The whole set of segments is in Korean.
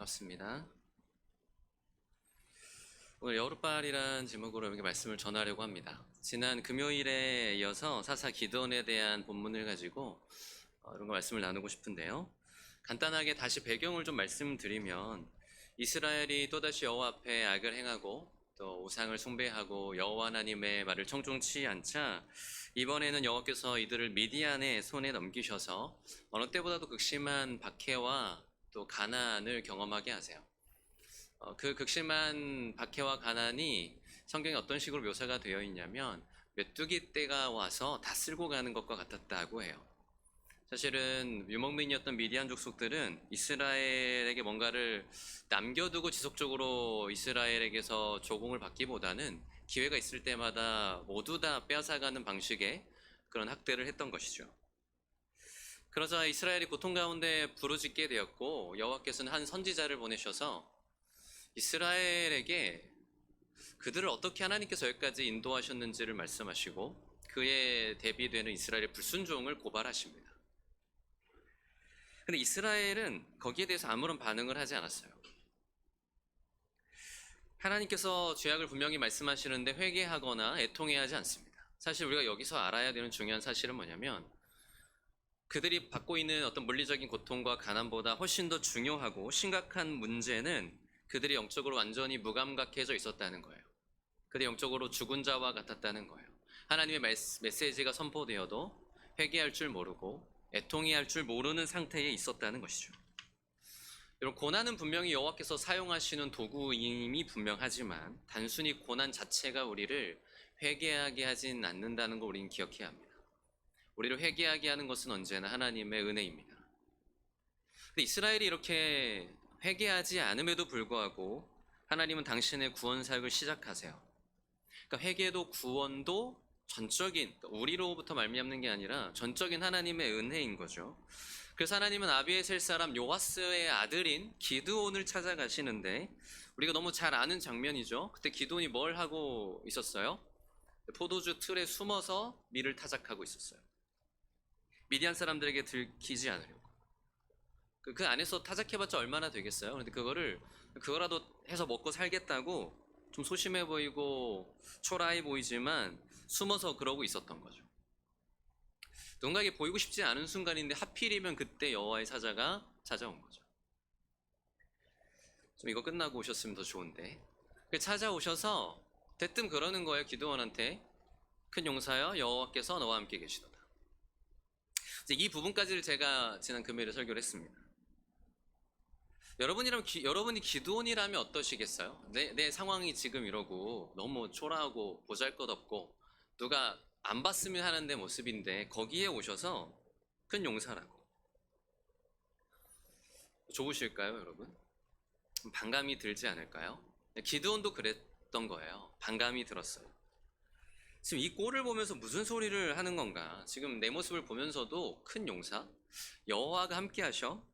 반갑습니다. 오늘 여호룻발이란 제목으로 여기 말씀을 전하려고 합니다. 지난 금요일에 이어서 사사 기드온에 대한 본문을 가지고 이런 거 말씀을 나누고 싶은데요. 간단하게 다시 배경을 좀 말씀드리면 이스라엘이 또다시 여호와 앞에 악을 행하고 또 우상을 숭배하고 여호와 하나님의 말을 청종치 않자 이번에는 여호와께서 이들을 미디안의 손에 넘기셔서 어느 때보다도 극심한 박해와 또 가난을 경험하게 하세요. 그 극심한 박해와 가난이 성경에 어떤 식으로 묘사가 되어 있냐면 메뚜기 떼가 와서 다 쓸고 가는 것과 같았다고 해요. 사실은 유목민이었던 미디안 족속들은 이스라엘에게 뭔가를 남겨두고 지속적으로 이스라엘에게서 조공을 받기보다는 기회가 있을 때마다 모두 다 빼앗아가는 방식의 그런 학대를 했던 것이죠. 그러자 이스라엘이 고통 가운데 부르짖게 되었고 여호와께서는 한 선지자를 보내셔서 이스라엘에게 그들을 어떻게 하나님께서 여기까지 인도하셨는지를 말씀하시고 그에 대비되는 이스라엘의 불순종을 고발하십니다. 근데 이스라엘은 거기에 대해서 아무런 반응을 하지 않았어요. 하나님께서 죄악을 분명히 말씀하시는데 회개하거나 애통해야 하지 않습니다. 사실 우리가 여기서 알아야 되는 중요한 사실은 뭐냐면 그들이 받고 있는 어떤 물리적인 고통과 가난보다 훨씬 더 중요하고 심각한 문제는 그들이 영적으로 완전히 무감각해져 있었다는 거예요. 그들이 영적으로 죽은 자와 같았다는 거예요. 하나님의 메시지가 선포되어도 회개할 줄 모르고 애통해할 줄 모르는 상태에 있었다는 것이죠. 여러분, 고난은 분명히 여호와께서 사용하시는 도구임이 분명하지만 단순히 고난 자체가 우리를 회개하게 하진 않는다는 걸 우리는 기억해야 합니다. 우리를 회개하게 하는 것은 언제나 하나님의 은혜입니다. 근데 이스라엘이 이렇게 회개하지 않음에도 불구하고 하나님은 당신의 구원 사역을 시작하세요. 그러니까 회개도 구원도 전적인, 우리로부터 말미암는 게 아니라 전적인 하나님의 은혜인 거죠. 그래서 하나님은 아비에셀 사람 요아스의 아들인 기드온을 찾아가시는데 우리가 너무 잘 아는 장면이죠. 그때 기드온이 뭘 하고 있었어요? 포도주 틀에 숨어서 밀을 타작하고 있었어요. 미디안 사람들에게 들키지 않으려고. 그 안에서 타작해봤자 얼마나 되겠어요? 그런데 그거라도 해서 먹고 살겠다고 좀 소심해 보이고 초라해 보이지만 숨어서 그러고 있었던 거죠. 누군가에게 보이고 싶지 않은 순간인데 하필이면 그때 여호와의 사자가 찾아온 거죠. 좀 이거 끝나고 오셨으면 더 좋은데. 찾아오셔서 대뜸 그러는 거예요. 기드온한테 큰 용사여 여호와께서 너와 함께 계시도다. 이 부분까지를 제가 지난 금요일에 설교를 했습니다. 여러분이 기드온이라면 어떠시겠어요? 내 상황이 지금 이러고 너무 초라하고 보잘것없고 누가 안 봤으면 하는 내 모습인데 거기에 오셔서 큰 용사라고. 좋으실까요, 여러분? 반감이 들지 않을까요? 기드온도 그랬던 거예요. 반감이 들었어요. 지금 이 꼴을 보면서 무슨 소리를 하는 건가? 지금 내 모습을 보면서도 큰 용사? 여호와가 함께 하셔?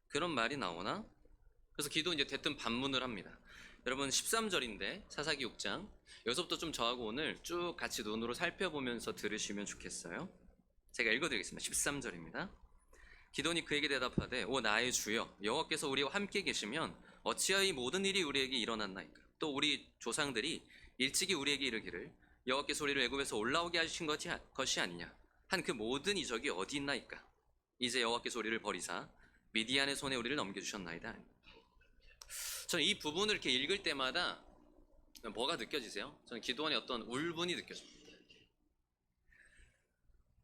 그런 말이 나오나? 그래서 기도는 이제 대뜸 반문을 합니다. 여러분 13절인데 사사기 6장 여기서부터 좀 저하고 오늘 쭉 같이 눈으로 살펴보면서 들으시면 좋겠어요. 제가 읽어드리겠습니다. 13절입니다. 기도니 그에게 대답하되 오 나의 주여 여호와께서 우리와 함께 계시면 어찌하여 이 모든 일이 우리에게 일어났나이까. 또 우리 조상들이 일찍이 우리에게 이르기를 여호와께서 우리를 애굽에서 올라오게 하신 것이 아니냐 한 그 모든 이적이 어디 있나이까. 이제 여호와께서 우리를 버리사 미디안의 손에 우리를 넘겨주셨나이다. 저는 이 부분을 이렇게 읽을 때마다 뭐가 느껴지세요? 저는 기도원의 어떤 울분이 느껴집니다.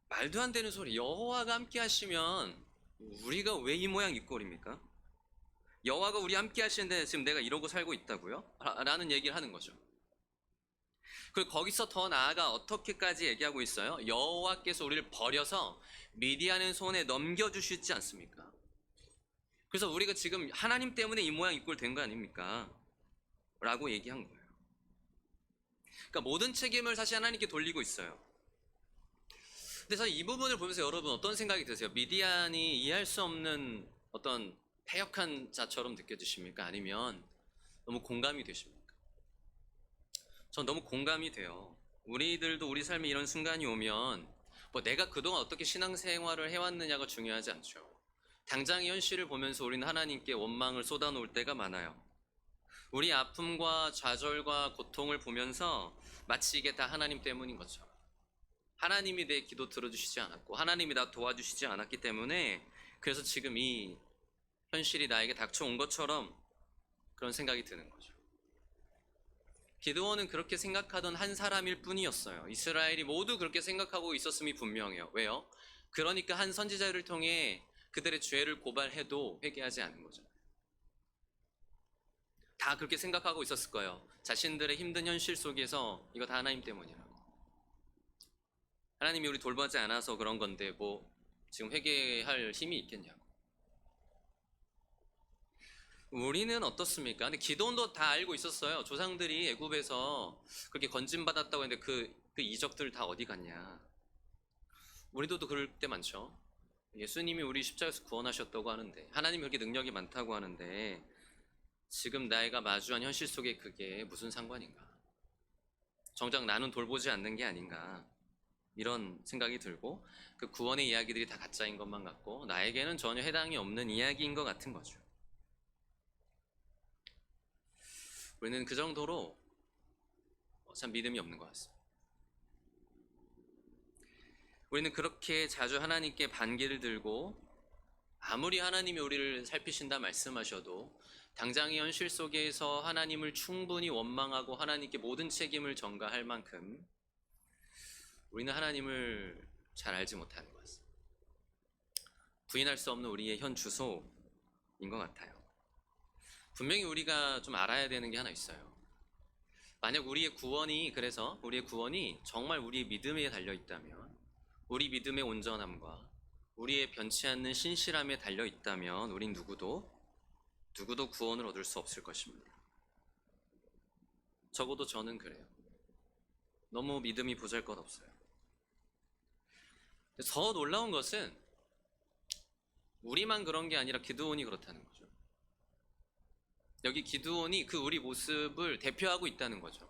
말도 안 되는 소리. 여호와가 함께 하시면 우리가 왜 이 모양 이 꼴입니까? 여호와가 우리 함께 하시는데 지금 내가 이러고 살고 있다고요? 라는 얘기를 하는 거죠. 그리고 거기서 더 나아가 어떻게까지 얘기하고 있어요? 여호와께서 우리를 버려서 미디안의 손에 넘겨주시지 않습니까? 그래서 우리가 지금 하나님 때문에 이 모양 이 꼴 된 거 아닙니까? 라고 얘기한 거예요. 그러니까 모든 책임을 사실 하나님께 돌리고 있어요. 근데 사실 이 부분을 보면서 여러분 어떤 생각이 드세요? 미디안이 이해할 수 없는 어떤 패역한 자처럼 느껴지십니까? 아니면 너무 공감이 되십니까? 전 너무 공감이 돼요. 우리들도 우리 삶에 이런 순간이 오면 뭐 내가 그동안 어떻게 신앙생활을 해왔느냐가 중요하지 않죠. 당장의 현실을 보면서 우리는 하나님께 원망을 쏟아놓을 때가 많아요. 우리 아픔과 좌절과 고통을 보면서 마치 이게 다 하나님 때문인 것처럼, 하나님이 내 기도 들어주시지 않았고 하나님이 나 도와주시지 않았기 때문에 그래서 지금 이 현실이 나에게 닥쳐온 것처럼 그런 생각이 드는 거죠. 기드온은 그렇게 생각하던 한 사람일 뿐이었어요. 이스라엘이 모두 그렇게 생각하고 있었음이 분명해요. 왜요? 그러니까 한 선지자를 통해 그들의 죄를 고발해도 회개하지 않은 거죠. 다 그렇게 생각하고 있었을 거예요. 자신들의 힘든 현실 속에서 이거 다 하나님 때문이라고. 하나님이 우리 돌보지 않아서 그런 건데 뭐 지금 회개할 힘이 있겠냐고. 우리는 어떻습니까? 근데 기드온도 다 알고 있었어요. 조상들이 애굽에서 그렇게 건진받았다고 했는데 그 이적들 다 어디 갔냐. 우리도 그럴 때 많죠. 예수님이 우리 십자가에서 구원하셨다고 하는데, 하나님이 그렇게 능력이 많다고 하는데 지금 나이가 마주한 현실 속에 그게 무슨 상관인가. 정작 나는 돌보지 않는 게 아닌가, 이런 생각이 들고, 그 구원의 이야기들이 다 가짜인 것만 같고 나에게는 전혀 해당이 없는 이야기인 것 같은 거죠. 우리는 그 정도로 참 믿음이 없는 것 같습니다. 우리는 그렇게 자주 하나님께 반기를 들고 아무리 하나님이 우리를 살피신다 말씀하셔도 당장의 현실 속에서 하나님을 충분히 원망하고 하나님께 모든 책임을 전가할 만큼 우리는 하나님을 잘 알지 못하는 것 같습니다. 부인할 수 없는 우리의 현 주소인 것 같아요. 분명히 우리가 좀 알아야 되는 게 하나 있어요. 만약 우리의 구원이 정말 우리의 믿음에 달려 있다면, 우리 믿음의 온전함과 우리의 변치 않는 신실함에 달려 있다면 우린 누구도 구원을 얻을 수 없을 것입니다. 적어도 저는 그래요. 너무 믿음이 보잘것없어요. 더 놀라운 것은 우리만 그런 게 아니라 기드온이 그렇다는 거죠. 여기 기드온이 그 우리 모습을 대표하고 있다는 거죠.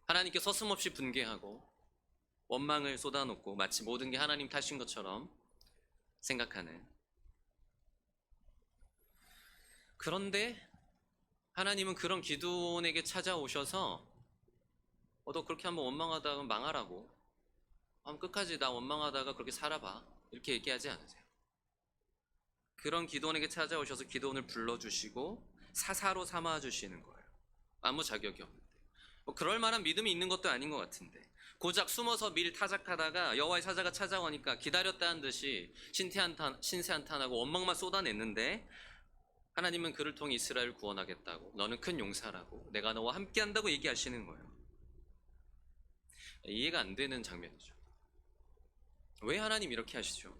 하나님께 서슴없이 분개하고 원망을 쏟아놓고 마치 모든 게 하나님 탓인 것처럼 생각하는. 그런데 하나님은 그런 기드온에게 찾아오셔서 너 그렇게 한번 원망하다가 망하라고, 한번 끝까지 나 원망하다가 그렇게 살아봐, 이렇게 얘기하지 않으세요. 그런 기드온에게 찾아오셔서 기드온을 불러주시고 사사로 삼아주시는 거예요. 아무 자격이 없는데, 그럴 만한 믿음이 있는 것도 아닌 것 같은데 고작 숨어서 밀 타작하다가 여호와의 사자가 찾아오니까 기다렸다는 듯이 신세한탄하고 원망만 쏟아냈는데 하나님은 그를 통해 이스라엘을 구원하겠다고, 너는 큰 용사라고, 내가 너와 함께한다고 얘기하시는 거예요. 이해가 안 되는 장면이죠. 왜 하나님 이렇게 하시죠?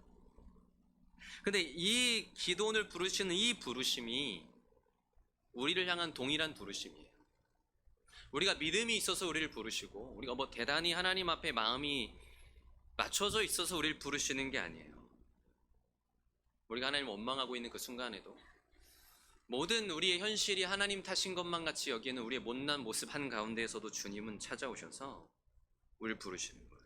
근데 이 기도원을 부르시는 이 부르심이 우리를 향한 동일한 부르심이에요. 우리가 믿음이 있어서 우리를 부르시고 우리가 뭐 대단히 하나님 앞에 마음이 맞춰져 있어서 우리를 부르시는 게 아니에요. 우리가 하나님을 원망하고 있는 그 순간에도 모든 우리의 현실이 하나님 탓인 것만 같이 여기는 우리의 못난 모습 한가운데에서도 주님은 찾아오셔서 우리를 부르시는 거예요.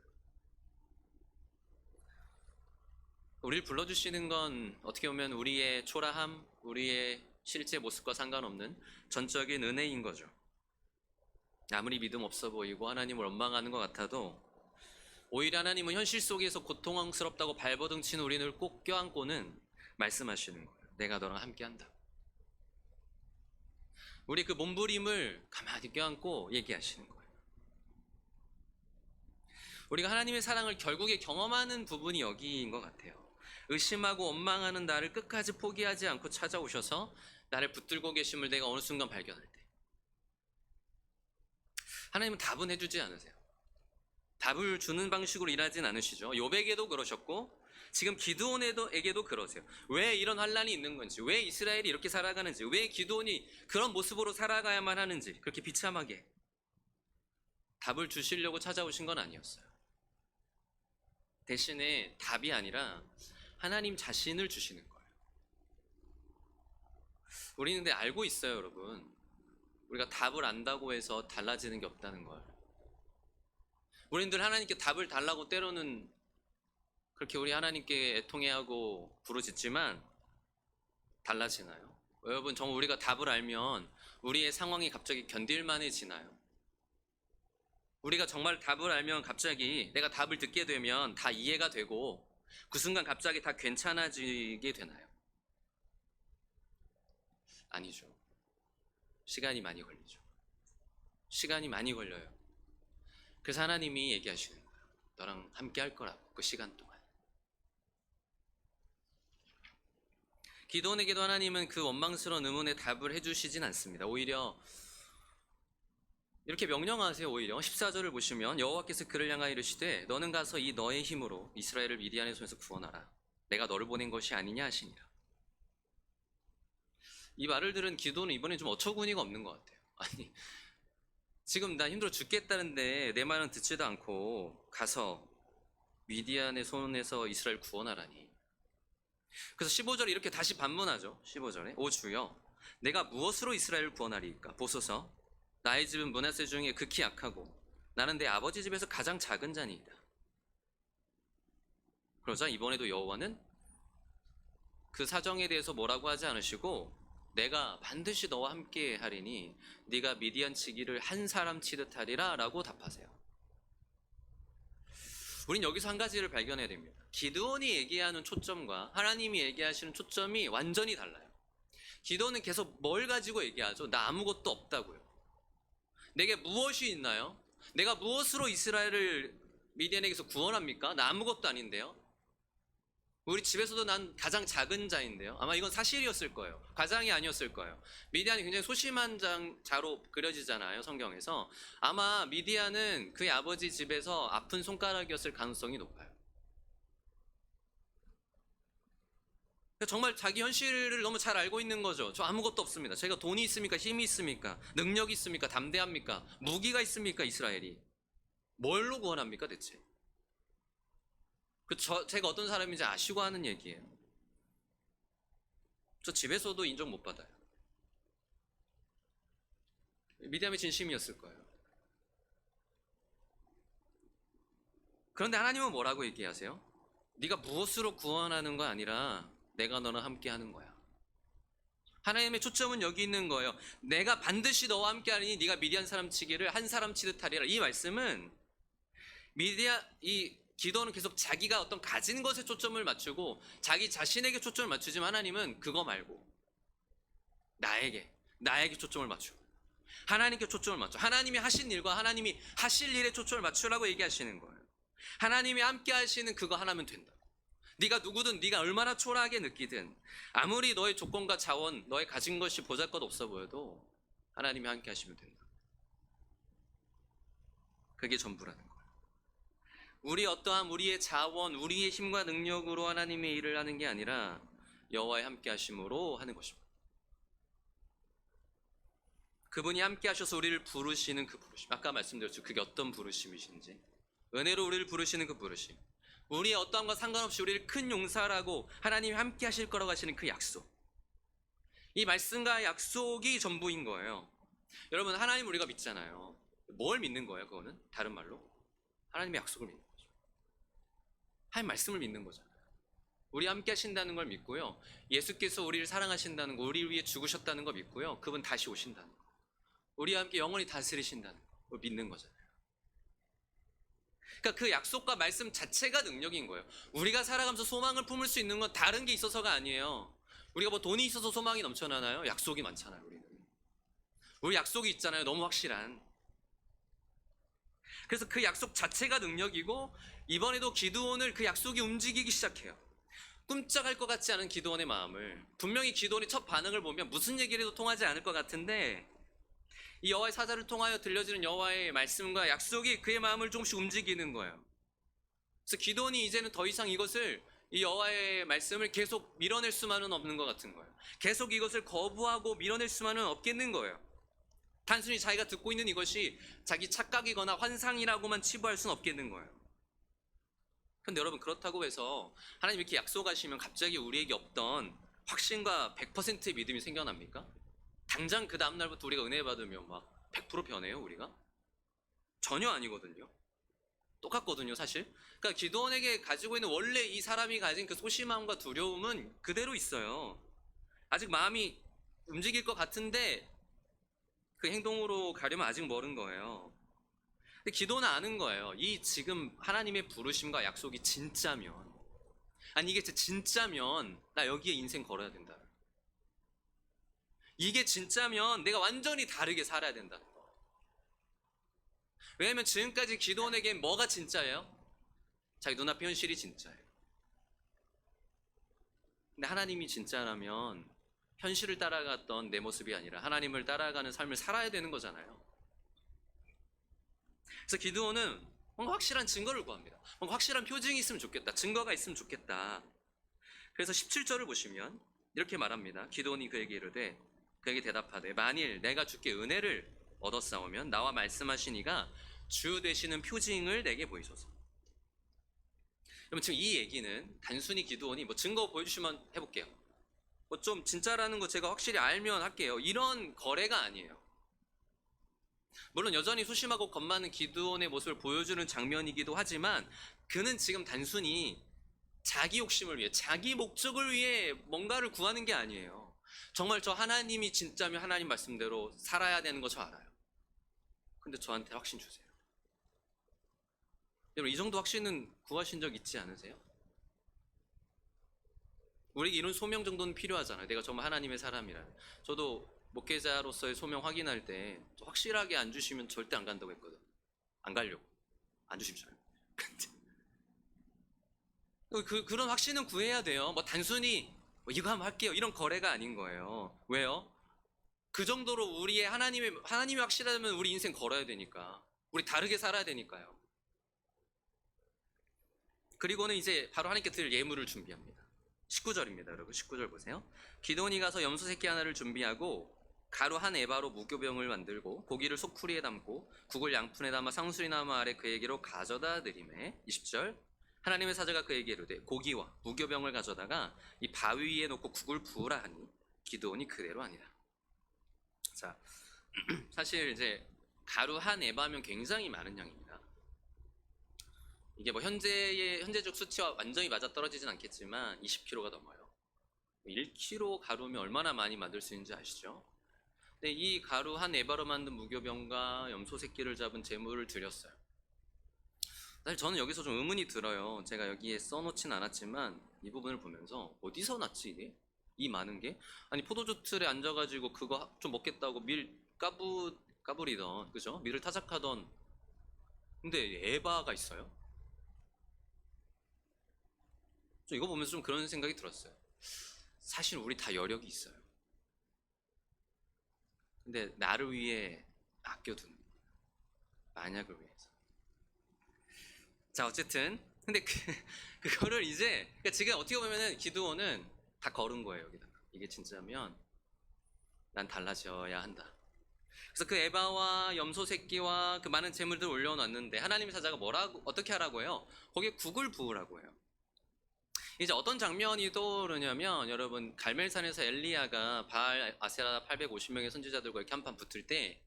우리를 불러주시는 건 어떻게 보면 우리의 초라함, 우리의 실제 모습과 상관없는 전적인 은혜인 거죠. 아무리 믿음 없어 보이고 하나님을 원망하는 것 같아도 오히려 하나님은 현실 속에서 고통스럽다고 발버둥 치는 우리를 꼭 껴안고는 말씀하시는 거예요. 내가 너랑 함께한다. 우리 그 몸부림을 가만히 껴안고 얘기하시는 거예요. 우리가 하나님의 사랑을 결국에 경험하는 부분이 여기인 것 같아요. 의심하고 원망하는 나를 끝까지 포기하지 않고 찾아오셔서 나를 붙들고 계심을 내가 어느 순간 발견할 때 하나님은 답은 해주지 않으세요. 답을 주는 방식으로 일하진 않으시죠. 욥에게도 그러셨고 지금 기드온에게도 그러세요. 왜 이런 환란이 있는 건지, 왜 이스라엘이 이렇게 살아가는지, 왜 기드온이 그런 모습으로 살아가야만 하는지 그렇게 비참하게 답을 주시려고 찾아오신 건 아니었어요. 대신에 답이 아니라 하나님 자신을 주시는 거예요. 우리는 근데 알고 있어요, 여러분. 우리가 답을 안다고 해서 달라지는 게 없다는 걸. 우리는 늘 하나님께 답을 달라고 때로는 그렇게 우리 하나님께 애통해하고 부르짖지만 달라지나요? 여러분, 정말 우리가 답을 알면 우리의 상황이 갑자기 견딜만해지나요? 우리가 정말 답을 알면 갑자기 내가 답을 듣게 되면 다 이해가 되고 그 순간 갑자기 다 괜찮아지게 되나요? 아니죠. 시간이 많이 걸리죠. 시간이 많이 걸려요. 그래서 하나님이 얘기하시는 거예요. 너랑 함께 할 거라고, 그 시간 동안. 기도원에게도 하나님은 그 원망스러운 의문에 답을 해주시진 않습니다. 오히려 이렇게 명령하세요. 오히려 14절을 보시면 여호와께서 그를 향하여 이르시되 너는 가서 이 너의 힘으로 이스라엘을 미디안의 손에서 구원하라. 내가 너를 보낸 것이 아니냐 하시니라. 이 말을 들은 기도는 이번에 좀 어처구니가 없는 것 같아요. 아니, 지금 나 힘들어 죽겠다는데 내 말은 듣지도 않고 가서 미디안의 손에서 이스라엘 구원하라니. 그래서 15절에 이렇게 다시 반문하죠. 15절에 오 주여 내가 무엇으로 이스라엘을 구원하리이까? 보소서 나의 집은 므낫세 중에 극히 약하고 나는 내 아버지 집에서 가장 작은 자니이다. 그러자 이번에도 여호와는 그 사정에 대해서 뭐라고 하지 않으시고 내가 반드시 너와 함께 하리니 네가 미디안 치기를 한 사람 치듯 하리라 라고 답하세요. 우린 여기서 한 가지를 발견해야 됩니다. 기드온이 얘기하는 초점과 하나님이 얘기하시는 초점이 완전히 달라요. 기드온은 계속 뭘 가지고 얘기하죠? 나 아무것도 없다고요. 내게 무엇이 있나요? 내가 무엇으로 이스라엘을 미디안에게서 구원합니까? 나 아무것도 아닌데요. 우리 집에서도 난 가장 작은 자인데요. 아마 이건 사실이었을 거예요. 과장이 아니었을 거예요. 미디안이 굉장히 소심한 자로 그려지잖아요, 성경에서. 아마 미디안은 그의 아버지 집에서 아픈 손가락이었을 가능성이 높아요. 정말 자기 현실을 너무 잘 알고 있는 거죠. 저 아무것도 없습니다. 제가 돈이 있습니까? 힘이 있습니까? 능력이 있습니까? 담대합니까? 무기가 있습니까? 이스라엘이. 뭘로 구원합니까, 대체? 제가 어떤 사람인지 아시고 하는 얘기예요. 저 집에서도 인정 못 받아요. 미디안의 진심이었을 거예요. 그런데 하나님은 뭐라고 얘기하세요? 네가 무엇으로 구원하는 거 아니라 내가 너랑 함께 하는 거야. 하나님의 초점은 여기 있는 거예요. 내가 반드시 너와 함께 하리니 네가 미디안 사람 치기를 한 사람 치듯 하리라. 이 말씀은 이 기도는 계속 자기가 어떤 가진 것에 초점을 맞추고 자기 자신에게 초점을 맞추지만 하나님은 그거 말고 나에게 초점을 맞추고 하나님께 초점을 맞춰. 하나님이 하신 일과 하나님이 하실 일에 초점을 맞추라고 얘기하시는 거예요. 하나님이 함께 하시는 그거 하나면 된다. 네가 누구든 네가 얼마나 초라하게 느끼든 아무리 너의 조건과 자원 너의 가진 것이 보잘것 없어 보여도 하나님이 함께 하시면 된다. 그게 전부라는 거예요. 우리의 자원, 우리의 힘과 능력으로 하나님의 일을 하는 게 아니라 여호와의 함께 하심으로 하는 것입니다. 그분이 함께 하셔서 우리를 부르시는 그 부르심. 아까 말씀드렸죠. 그게 어떤 부르심이신지. 은혜로 우리를 부르시는 그 부르심. 우리의 어떠함과 상관없이 우리를 큰 용사라고 하나님이 함께 하실 거라고 하시는 그 약속. 이 말씀과 약속이 전부인 거예요. 여러분, 하나님 우리가 믿잖아요. 뭘 믿는 거예요? 그거는 다른 말로 하나님의 약속을 믿는 거죠. 하나님 말씀을 믿는 거잖아요. 우리 함께 하신다는 걸 믿고요. 예수께서 우리를 사랑하신다는 거, 우리 위해 죽으셨다는 거 믿고요. 그분 다시 오신다는 거. 우리와 함께 영원히 다스리신다는 걸 믿는 거잖아요. 그러니까 그 약속과 말씀 자체가 능력인 거예요. 우리가 살아가면서 소망을 품을 수 있는 건 다른 게 있어서가 아니에요. 우리가 뭐 돈이 있어서 소망이 넘쳐나나요? 약속이 많잖아요. 우리 약속이 있잖아요. 너무 확실한. 그래서 그 약속 자체가 능력이고 이번에도 기드온을 그 약속이 움직이기 시작해요. 끔찍할 것 같지 않은 기드온의 마음을. 분명히 기드온의 첫 반응을 보면 무슨 얘기를 해도 통하지 않을 것 같은데 이 여호와의 사자를 통하여 들려지는 여호와의 말씀과 약속이 그의 마음을 조금씩 움직이는 거예요. 그래서 기드온이 이제는 더 이상 이것을 이 여호와의 말씀을 계속 밀어낼 수만은 없는 것 같은 거예요. 계속 이것을 거부하고 밀어낼 수만은 없겠는 거예요. 단순히 자기가 듣고 있는 이것이 자기 착각이거나 환상이라고만 치부할 수는 없겠는 거예요. 그런데 여러분, 그렇다고 해서 하나님 이렇게 약속하시면 갑자기 우리에게 없던 확신과 100%의 믿음이 생겨납니까? 당장 그 다음날부터 우리가 은혜 받으면 막 100% 변해요, 우리가? 전혀 아니거든요. 똑같거든요, 사실. 그러니까 기드온에게 가지고 있는 원래 이 사람이 가진 그 소심함과 두려움은 그대로 있어요. 아직 마음이 움직일 것 같은데 그 행동으로 가려면 아직 멀은 거예요. 근데 기도는 아는 거예요. 이 지금 하나님의 부르심과 약속이 진짜면, 아니 이게 진짜면 나 여기에 인생 걸어야 된다. 이게 진짜면 내가 완전히 다르게 살아야 된다는 거. 왜냐면 지금까지 기도원에겐 뭐가 진짜예요? 자기 눈앞의 현실이 진짜예요. 근데 하나님이 진짜라면 현실을 따라갔던 내 모습이 아니라 하나님을 따라가는 삶을 살아야 되는 거잖아요. 그래서 기드온은 뭔가 확실한 증거를 구합니다. 뭔가 확실한 표징이 있으면 좋겠다. 증거가 있으면 좋겠다. 그래서 17절을 보시면 이렇게 말합니다. 기드온이 그에게 이르되 그에게 대답하되 만일 내가 주께 은혜를 얻었사오면 나와 말씀하신 이가 주 되시는 표징을 내게 보이소서. 여러분 지금 이 얘기는 단순히 기드온이 뭐 증거 보여주시면 해볼게요. 뭐 좀 진짜라는 거 제가 확실히 알면 할게요. 이런 거래가 아니에요. 물론 여전히 소심하고 겁 많은 기드온의 모습을 보여주는 장면이기도 하지만 그는 지금 단순히 자기 욕심을 위해, 자기 목적을 위해 뭔가를 구하는 게 아니에요. 정말 저 하나님이 진짜면 하나님 말씀대로 살아야 되는 거 저 알아요. 근데 저한테 확신 주세요. 여러분 이 정도 확신은 구하신 적 있지 않으세요? 우리에게 이런 소명 정도는 필요하잖아요. 내가 정말 하나님의 사람이라. 저도 목회자로서의 소명 확인할 때 확실하게 안 주시면 절대 안 간다고 했거든. 안 가려고. 안 주십시오. 그런 확신은 구해야 돼요. 뭐 단순히 뭐 이거 한번 할게요. 이런 거래가 아닌 거예요. 왜요? 그 정도로 우리의 하나님이 확실하면 우리 인생 걸어야 되니까. 우리 다르게 살아야 되니까요. 그리고는 이제 바로 하나님께 드릴 예물을 준비합니다. 19절입니다. 여러분 19절 보세요. 기드온이 가서 염소 새끼 하나를 준비하고 가루 한 에바로 무교병을 만들고 고기를 소쿠리에 담고 국을 양푼에 담아 상수리 나무 아래 그에게로 가져다 드리매 20절 하나님의 사자가 그에게 이르되 고기와 무교병을 가져다가 이 바위 위에 놓고 국을 부으라 하니 기드온이 그대로 하니라. 자, 사실 이제 가루 한 에바면 굉장히 많은 양입니다. 이게 뭐 현재적 수치와 완전히 맞아떨어지진 않겠지만 20kg가 넘어요. 1kg 가루면 얼마나 많이 만들 수 있는지 아시죠? 근데 이 가루 한 에바로 만든 무교병과 염소 새끼를 잡은 제물을 드렸어요. 사실 저는 여기서 좀 의문이 들어요. 제가 여기에 써놓진 않았지만 이 부분을 보면서 어디서 났지 이게? 이 많은 게? 아니 포도주 틀에 앉아가지고 그거 좀 먹겠다고 밀 까부리던 그죠? 밀을 타작하던 근데 에바가 있어요? 좀 이거 보면서 좀 그런 생각이 들었어요. 사실 우리 다 여력이 있어요. 근데 나를 위해 아껴두는 만약을 위해서. 자 어쨌든 근데 그거를 이제 그러니까 지금 어떻게 보면은 기드온은 다 걸은 거예요 여기다가. 이게 진짜면 난 달라져야 한다. 그래서 그 에바와 염소 새끼와 그 많은 재물들 올려놨는데 하나님의 사자가 뭐라고 어떻게 하라고 해요? 거기에 국을 부으라고 해요. 이제 어떤 장면이 떠오르냐면 여러분 갈멜산에서 엘리야가 바알 아세라 850명의 선지자들과 이렇게 한판 붙을 때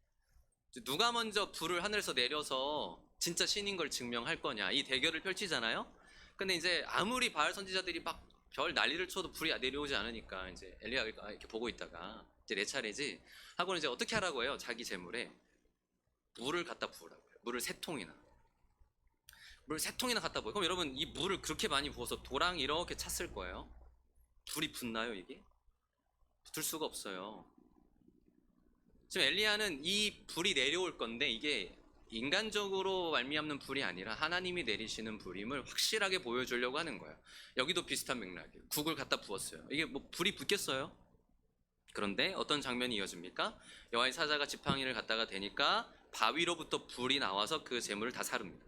누가 먼저 불을 하늘에서 내려서 진짜 신인 걸 증명할 거냐 이 대결을 펼치잖아요. 근데 이제 아무리 바알 선지자들이 막 별 난리를 쳐도 불이 내려오지 않으니까 이제 엘리야가 이렇게 보고 있다가 이제 내 차례지 하고는 이제 어떻게 하라고 해요? 자기 재물에 물을 갖다 부으라고 해요. 물을 3통이나. 물 3통이나 갖다 부어요. 그럼 여러분 이 물을 그렇게 많이 부어서 도랑 이렇게 찼을 거예요. 불이 붙나요 이게? 붙을 수가 없어요. 지금 엘리야는 이 불이 내려올 건데 이게 인간적으로 말미암는 불이 아니라 하나님이 내리시는 불임을 확실하게 보여주려고 하는 거예요. 여기도 비슷한 맥락이에요. 국을 갖다 부었어요. 이게 뭐 불이 붙겠어요? 그런데 어떤 장면이 이어집니까? 여호와의 사자가 지팡이를 갖다가 대니까 바위로부터 불이 나와서 그 재물을 다 사릅니다.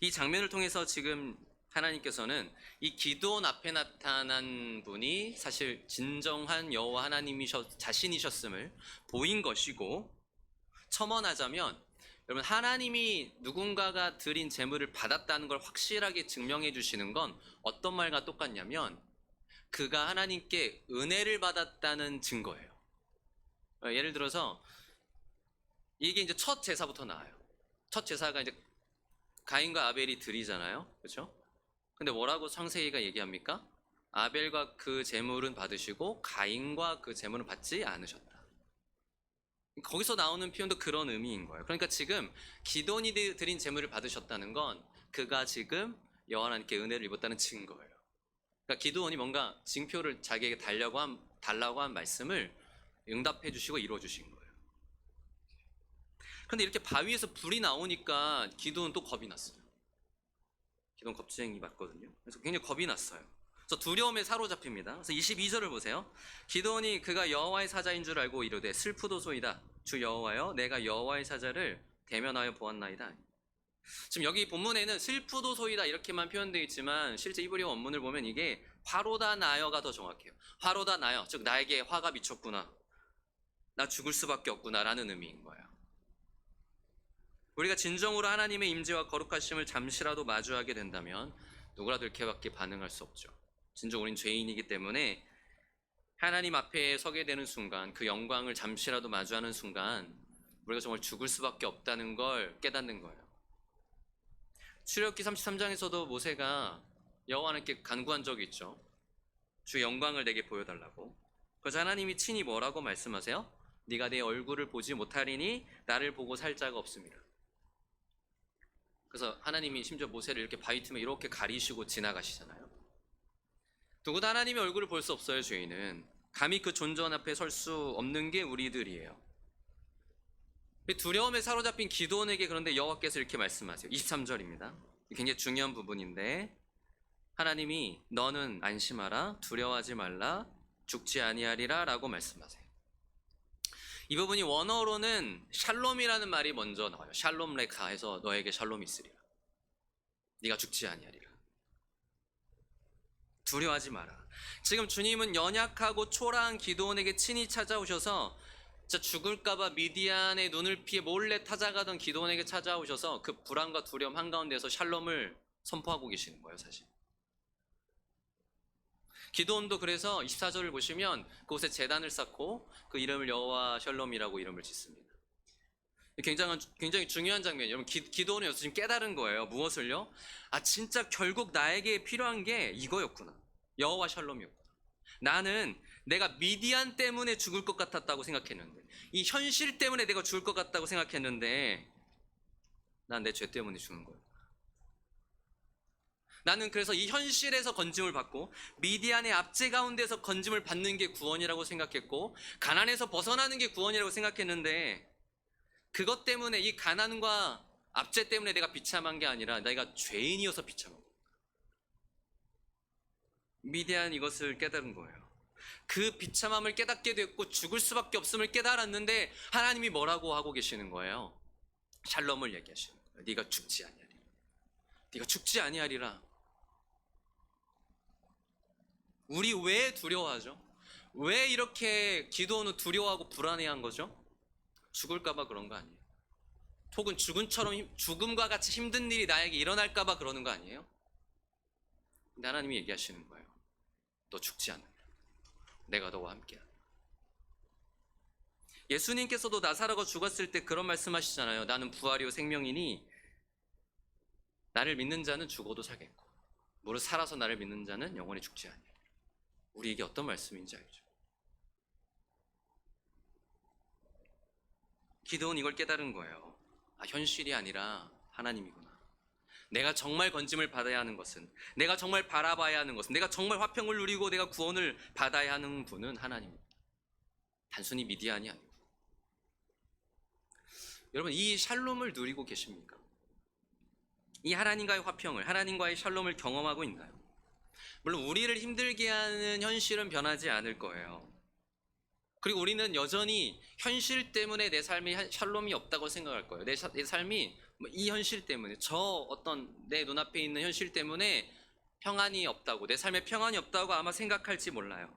이 장면을 통해서 지금 하나님께서는 이 기드온 앞에 나타난 분이 사실 진정한 여호와 자신이셨음을 보인 것이고 첨언하자면 여러분 하나님이 누군가가 드린 재물을 받았다는 걸 확실하게 증명해 주시는 건 어떤 말과 똑같냐면 그가 하나님께 은혜를 받았다는 증거예요. 예를 들어서 이게 이제 첫 제사부터 나와요. 첫 제사가 이제 가인과 아벨이 드리잖아요. 그렇죠? 근데 뭐라고 창세기가 얘기합니까? 아벨과 그 제물은 받으시고 가인과 그 제물은 받지 않으셨다. 거기서 나오는 표현도 그런 의미인 거예요. 그러니까 지금 기도원이 드린 제물을 받으셨다는 건 그가 지금 여호와 하나님께 은혜를 입었다는 증거예요. 그러니까 기도원이 뭔가 징표를 자기에게 달라고 한 말씀을 응답해 주시고 이루어 주신 거예요. 그런데 이렇게 바위에서 불이 나오니까 기도는 또 겁이 났어요. 기도는 겁쟁이 맞거든요. 그래서 굉장히 겁이 났어요. 그래서 두려움에 사로잡힙니다. 그래서 22절을 보세요. 기도원이 그가 여호와의 사자인 줄 알고 이르되 슬프도소이다. 주 여호와여, 내가 여호와의 사자를 대면하여 보았나이다. 지금 여기 본문에는 슬프도소이다 이렇게만 표현되어 있지만 실제 히브리어 원문을 보면 이게 화로다 나여가 더 정확해요. 화로다 나여, 즉 나에게 화가 미쳤구나, 나 죽을 수밖에 없구나 라는 의미인 거예요. 우리가 진정으로 하나님의 임재와 거룩하심을 잠시라도 마주하게 된다면 누구라도 이렇게밖에 반응할 수 없죠. 진정 우린 죄인이기 때문에 하나님 앞에 서게 되는 순간, 그 영광을 잠시라도 마주하는 순간 우리가 정말 죽을 수밖에 없다는 걸 깨닫는 거예요. 출애굽기 33장에서도 모세가 여호와 하나님께 간구한 적이 있죠. 주 영광을 내게 보여달라고. 그래서 하나님이 친히 뭐라고 말씀하세요? 네가 내 얼굴을 보지 못하리니 나를 보고 살 자가 없습니다. 그래서 하나님이 심지어 모세를 이렇게 바위 틈에 이렇게 가리시고 지나가시잖아요. 누구도 하나님의 얼굴을 볼 수 없어요. 죄인은 감히 그 존전 앞에 설 수 없는 게 우리들이에요. 두려움에 사로잡힌 기도원에게 그런데 여호와께서 이렇게 말씀하세요. 23절입니다. 굉장히 중요한 부분인데 하나님이 너는 안심하라, 두려워하지 말라, 죽지 아니하리라 라고 말씀하세요. 이 부분이 원어로는 샬롬이라는 말이 먼저 나와요. 샬롬 레카 해서 너에게 샬롬이 있으리라, 네가 죽지 아니하리라, 두려워하지 마라. 지금 주님은 연약하고 초라한 기도원에게 친히 찾아오셔서 진짜 죽을까봐 미디안의 눈을 피해 몰래 찾아가던 기도원에게 찾아오셔서 그 불안과 두려움 한가운데서 샬롬을 선포하고 계시는 거예요. 사실 기도원도 그래서 24절을 보시면 그곳에 제단을 쌓고 그 이름을 여호와 샬롬이라고 이름을 짓습니다. 굉장히 중요한 장면이에요. 여러분, 기도원이 여기서 지금 깨달은 거예요. 무엇을요? 아, 진짜 결국 나에게 필요한 게 이거였구나. 여호와 샬롬이었구나. 나는 내가 미디안 때문에 죽을 것 같았다고 생각했는데, 이 현실 때문에 내가 죽을 것 같다고 생각했는데 난 내 죄 때문에 죽는 거예요. 나는 그래서 이 현실에서 건짐을 받고 미디안의 압제 가운데서 건짐을 받는 게 구원이라고 생각했고 가난에서 벗어나는 게 구원이라고 생각했는데 그것 때문에, 이 가난과 압제 때문에 내가 비참한 게 아니라 내가 죄인이어서 비참한 거예요. 미디안 이것을 깨달은 거예요. 그 비참함을 깨닫게 됐고 죽을 수밖에 없음을 깨달았는데 하나님이 뭐라고 하고 계시는 거예요? 샬롬을 얘기하시는 거예요. 네가 죽지 아니하리라. 네가 죽지 아니하리라. 우리 왜 두려워하죠? 왜 이렇게 기도원은 두려워하고 불안해한 거죠? 죽을까봐 그런 거 아니에요? 혹은 죽음과 같이 힘든 일이 나에게 일어날까봐 그러는 거 아니에요? 근데 하나님이 얘기하시는 거예요. 너 죽지 않는다. 내가 너와 함께한다. 예수님께서도 나사로가 죽었을 때 그런 말씀하시잖아요. 나는 부활이요 생명이니 나를 믿는 자는 죽어도 살겠고 무릇 살아서 나를 믿는 자는 영원히 죽지 아니하리라. 우리에게 어떤 말씀인지 알죠? 기도는 이걸 깨달은 거예요. 아, 현실이 아니라 하나님이구나. 내가 정말 건짐을 받아야 하는 것은, 내가 정말 바라봐야 하는 것은, 내가 정말 화평을 누리고 내가 구원을 받아야 하는 분은 하나님입니다. 단순히 미디안이 아니고. 여러분, 이 샬롬을 누리고 계십니까? 이 하나님과의 화평을, 하나님과의 샬롬을 경험하고 있나요? 물론 우리를 힘들게 하는 현실은 변하지 않을 거예요. 그리고 우리는 여전히 현실 때문에 내 삶에 샬롬이 없다고 생각할 거예요. 내 삶이 이 현실 때문에, 저 어떤 내 눈앞에 있는 현실 때문에 평안이 없다고, 내 삶에 평안이 없다고 아마 생각할지 몰라요.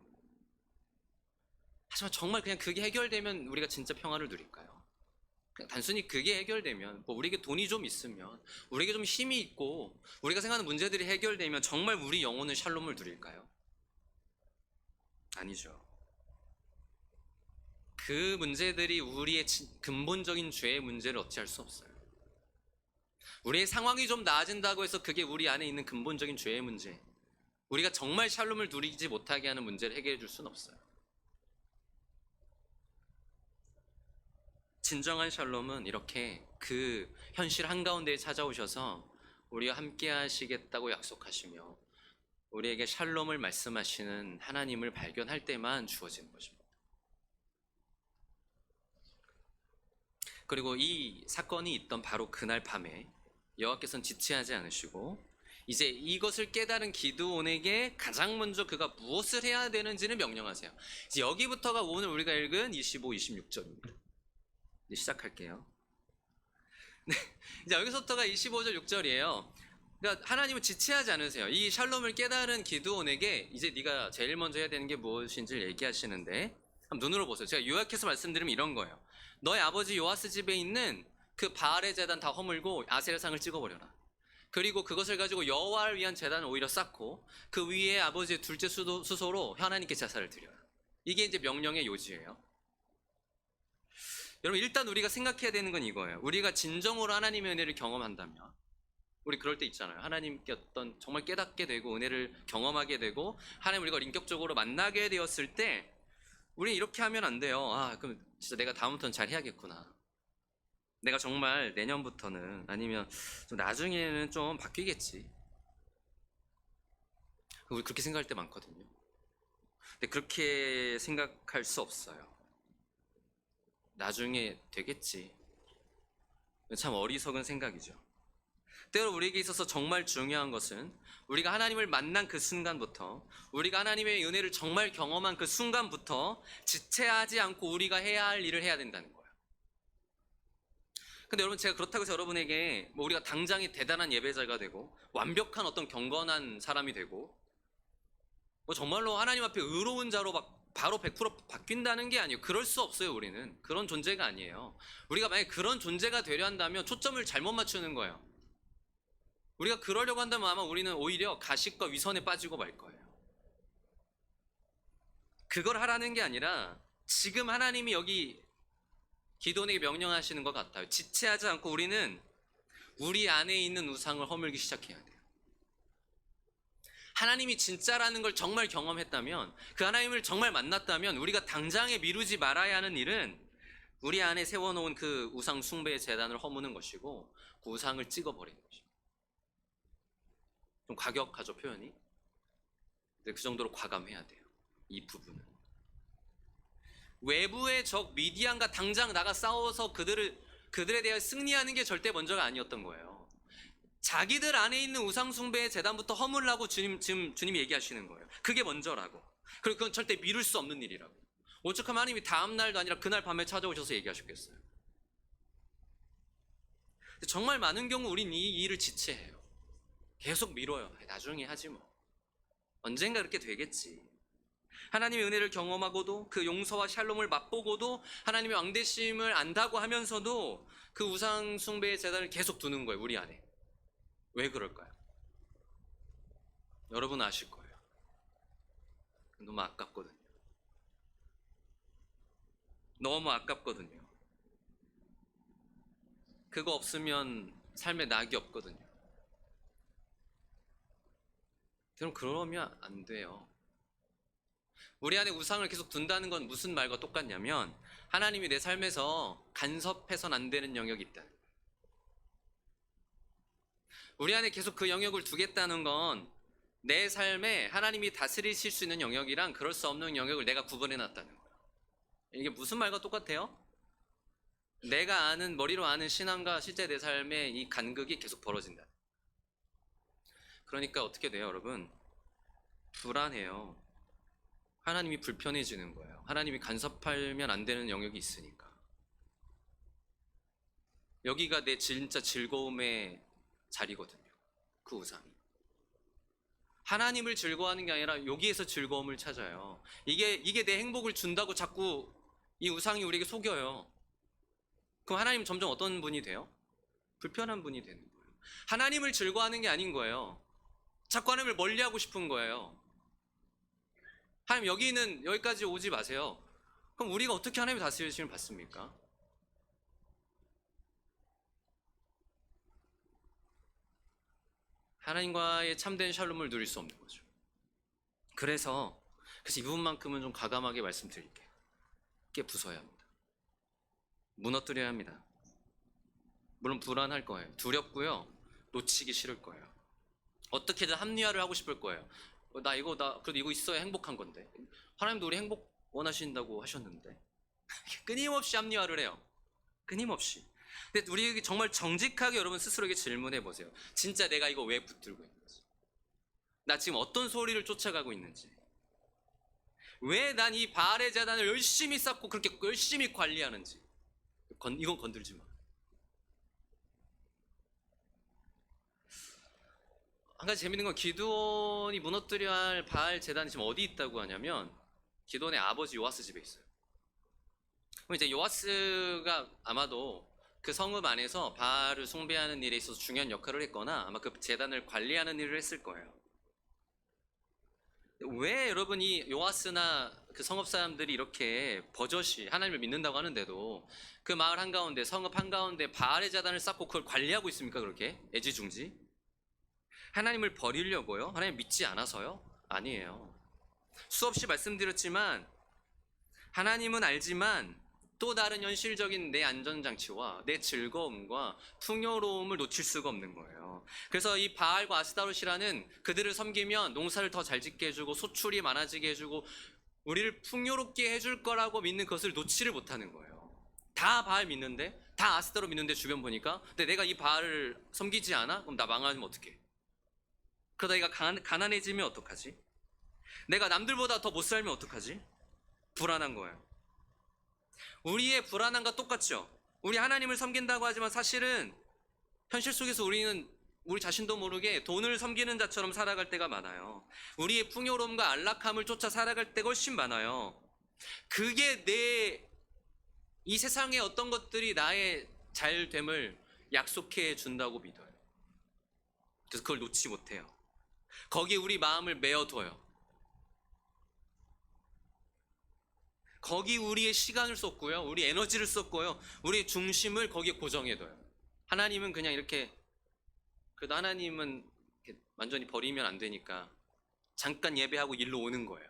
하지만 정말 그냥 그게 해결되면 우리가 진짜 평안을 누릴까요? 그냥 단순히 그게 해결되면, 뭐 우리에게 돈이 좀 있으면, 우리에게 좀 힘이 있고 우리가 생각하는 문제들이 해결되면 정말 우리 영혼은 샬롬을 누릴까요? 아니죠. 그 문제들이 우리의 근본적인 죄의 문제를 어찌할 수 없어요. 우리의 상황이 좀 나아진다고 해서 그게 우리 안에 있는 근본적인 죄의 문제, 우리가 정말 샬롬을 누리지 못하게 하는 문제를 해결해 줄 수는 없어요. 진정한 샬롬은 이렇게 그 현실 한가운데에 찾아오셔서 우리와 함께 하시겠다고 약속하시며 우리에게 샬롬을 말씀하시는 하나님을 발견할 때만 주어지는 것입니다. 그리고 이 사건이 있던 바로 그날 밤에 여호와께서는 지체하지 않으시고 이제 이것을 깨달은 기드온에게 가장 먼저 그가 무엇을 해야 되는지를 명령하세요. 이제 여기부터가 오늘 우리가 읽은 25, 26절입니다. 이제 시작할게요. 네, 이제 여기서부터가 25절, 6절이에요. 그러니까 하나님은 지체하지 않으세요. 이 샬롬을 깨달은 기드온에게 이제 네가 제일 먼저 해야 되는 게 무엇인지를 얘기하시는데 한번 눈으로 보세요. 제가 요약해서 말씀드리면 이런 거예요. 너의 아버지 요아스 집에 있는 그 바알의 제단 다 허물고 아세라상을 찍어버려라. 그리고 그것을 가지고 여호와를 위한 제단을 오히려 쌓고 그 위에 아버지의 둘째 수소로 하나님께 제사를 드려라. 이게 이제 명령의 요지예요. 여러분 일단 우리가 생각해야 되는 건 이거예요. 우리가 진정으로 하나님의 은혜를 경험한다면 우리 그럴 때 있잖아요. 하나님께 어떤 정말 깨닫게 되고 은혜를 경험하게 되고 하나님 우리가 인격적으로 만나게 되었을 때 우리는 이렇게 하면 안 돼요. 아 그럼 진짜 내가 다음부터는 잘 해야겠구나. 내가 정말 내년부터는 아니면 좀 나중에는 좀 바뀌겠지. 우리 그렇게 생각할 때 많거든요. 근데 그렇게 생각할 수 없어요. 나중에 되겠지. 참 어리석은 생각이죠. 때로 우리에게 있어서 정말 중요한 것은 우리가 하나님을 만난 그 순간부터 우리가 하나님의 은혜를 정말 경험한 그 순간부터 지체하지 않고 우리가 해야 할 일을 해야 된다는 거예요. 근데 여러분 제가 그렇다고 해서 여러분에게 뭐 우리가 당장에 대단한 예배자가 되고 완벽한 어떤 경건한 사람이 되고 뭐 정말로 하나님 앞에 의로운 자로 바로 100% 바뀐다는 게 아니에요. 그럴 수 없어요. 우리는 그런 존재가 아니에요. 우리가 만약에 그런 존재가 되려 한다면 초점을 잘못 맞추는 거예요. 우리가 그러려고 한다면 아마 우리는 오히려 가식과 위선에 빠지고 말 거예요. 그걸 하라는 게 아니라 지금 하나님이 여기 기도원에게 명령하시는 것 같아요. 지체하지 않고 우리는 우리 안에 있는 우상을 허물기 시작해야 돼요. 하나님이 진짜라는 걸 정말 경험했다면 그 하나님을 정말 만났다면 우리가 당장에 미루지 말아야 하는 일은 우리 안에 세워놓은 그 우상 숭배의 제단을 허무는 것이고 그 우상을 찍어버리는 것입니다. 좀 과격하죠 표현이. 근데 그 정도로 과감해야 돼요. 이 부분은 외부의 적 미디안과 당장 나가 싸워서 그들에 대해 승리하는 게 절대 먼저가 아니었던 거예요. 자기들 안에 있는 우상 숭배의 제단부터 허물라고 지금 주님이 얘기하시는 거예요. 그게 먼저라고. 그리고 그건 절대 미룰 수 없는 일이라고. 오죽하면 하나님이 다음 날도 아니라 그날 밤에 찾아오셔서 얘기하셨겠어요. 정말 많은 경우 우린 이 일을 지체해요. 계속 미뤄요. 나중에 하지 뭐. 언젠가 그렇게 되겠지. 하나님의 은혜를 경험하고도 그 용서와 샬롬을 맛보고도 하나님의 왕되심을 안다고 하면서도 그 우상 숭배의 제단을 계속 두는 거예요. 우리 안에. 왜 그럴까요? 여러분은 아실 거예요. 너무 아깝거든요. 너무 아깝거든요. 그거 없으면 삶에 낙이 없거든요. 그러면 안 돼요. 우리 안에 우상을 계속 둔다는 건 무슨 말과 똑같냐면 하나님이 내 삶에서 간섭해서는 안 되는 영역이 있다. 우리 안에 계속 그 영역을 두겠다는 건 내 삶에 하나님이 다스리실 수 있는 영역이랑 그럴 수 없는 영역을 내가 구분해 놨다는 거예요. 이게 무슨 말과 똑같아요? 내가 아는 머리로 아는 신앙과 실제 내 삶의 이 간극이 계속 벌어진다. 그러니까 어떻게 돼요, 여러분? 불안해요. 하나님이 불편해지는 거예요. 하나님이 간섭하면 안 되는 영역이 있으니까. 여기가 내 진짜 즐거움의 자리거든요. 그 우상이. 하나님을 즐거워하는 게 아니라 여기에서 즐거움을 찾아요. 이게 내 행복을 준다고 자꾸 이 우상이 우리에게 속여요. 그럼 하나님 점점 어떤 분이 돼요? 불편한 분이 되는 거예요. 하나님을 즐거워하는 게 아닌 거예요. 자꾸 하나님을 멀리하고 싶은 거예요. 하나님 여기까지 오지 마세요. 그럼 우리가 어떻게 하나님의 다스리심을 받습니까? 하나님과의 참된 샬롬을 누릴 수 없는 거죠. 그래서 이 부분만큼은 좀 과감하게 말씀드릴게요. 깨 부숴야 합니다. 무너뜨려야 합니다. 물론 불안할 거예요. 두렵고요. 놓치기 싫을 거예요. 어떻게든 합리화를 하고 싶을 거예요. 나 그래도 이거 있어야 행복한 건데. 하나님도 우리 행복 원하신다고 하셨는데. 끊임없이 합리화를 해요. 끊임없이. 근데 우리 정말 정직하게 여러분 스스로에게 질문해 보세요. 진짜 내가 이거 왜 붙들고 있는지. 나 지금 어떤 소리를 쫓아가고 있는지. 왜 난 이 바알의 제단을 열심히 쌓고 그렇게 열심히 관리하는지. 이건 건들지 마. 한 가지 재밌는 건 기드온이 무너뜨려야 할 바알 제단이 지금 어디 있다고 하냐면 기드온의 아버지 요아스 집에 있어요. 그럼 이제 요아스가 아마도 그 성읍 안에서 바알을 숭배하는 일에 있어서 중요한 역할을 했거나 아마 그 제단을 관리하는 일을 했을 거예요. 왜 여러분이 요아스나 그 성읍 사람들이 이렇게 버젓이 하나님을 믿는다고 하는데도 그 마을 한가운데 성읍 한가운데 바알의 제단을 쌓고 그걸 관리하고 있습니까? 그렇게 애지중지? 하나님을 버리려고요? 하나님 믿지 않아서요? 아니에요. 수없이 말씀드렸지만 하나님은 알지만 또 다른 현실적인 내 안전장치와 내 즐거움과 풍요로움을 놓칠 수가 없는 거예요. 그래서 이 바알과 아스타롯이라는 그들을 섬기면 농사를 더 잘 짓게 해주고 소출이 많아지게 해주고 우리를 풍요롭게 해줄 거라고 믿는 것을 놓지를 못하는 거예요. 다 바알 믿는데 다 아스타롯 믿는데 주변 보니까 근데 내가 이 바알을 섬기지 않아? 그럼 나 망하면 어떡해? 그러다 내가 가난해지면 어떡하지? 내가 남들보다 더 못 살면 어떡하지? 불안한 거예요. 우리의 불안함과 똑같죠? 우리 하나님을 섬긴다고 하지만 사실은 현실 속에서 우리는 우리 자신도 모르게 돈을 섬기는 자처럼 살아갈 때가 많아요. 우리의 풍요로움과 안락함을 쫓아 살아갈 때가 훨씬 많아요. 그게 이 세상의 어떤 것들이 나의 잘됨을 약속해 준다고 믿어요. 그래서 그걸 놓지 못해요. 거기에 우리 마음을 메어둬요. 거기 우리의 시간을 쏟고요. 우리 에너지를 쏟고요. 우리의 중심을 거기에 고정해둬요. 하나님은 그냥 이렇게 그래도 하나님은 이렇게 완전히 버리면 안 되니까 잠깐 예배하고 일로 오는 거예요.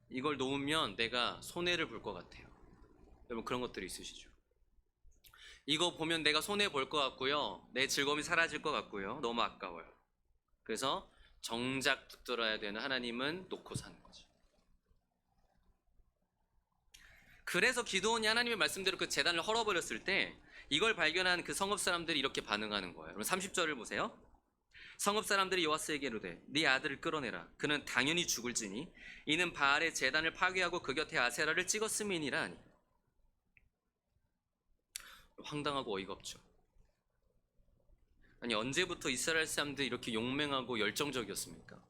이걸 놓으면 내가 손해를 볼 것 같아요. 여러분 그런 것들이 있으시죠? 이거 보면 내가 손해 볼 것 같고요. 내 즐거움이 사라질 것 같고요. 너무 아까워요. 그래서 정작 붙들어야 되는 하나님은 놓고 사는 거죠. 그래서 기드온이 하나님의 말씀대로 그 제단을 헐어버렸을 때 이걸 발견한 그 성읍 사람들이 이렇게 반응하는 거예요. 그럼 30절을 보세요. 성읍 사람들이 요아스에게 이르되 네 아들을 끌어내라. 그는 당연히 죽을지니 이는 바알의 제단을 파괴하고 그 곁에 아세라를 찍었음이니라 하니. 황당하고 어이가 없죠. 아니 언제부터 이스라엘 사람들이 이렇게 용맹하고 열정적이었습니까?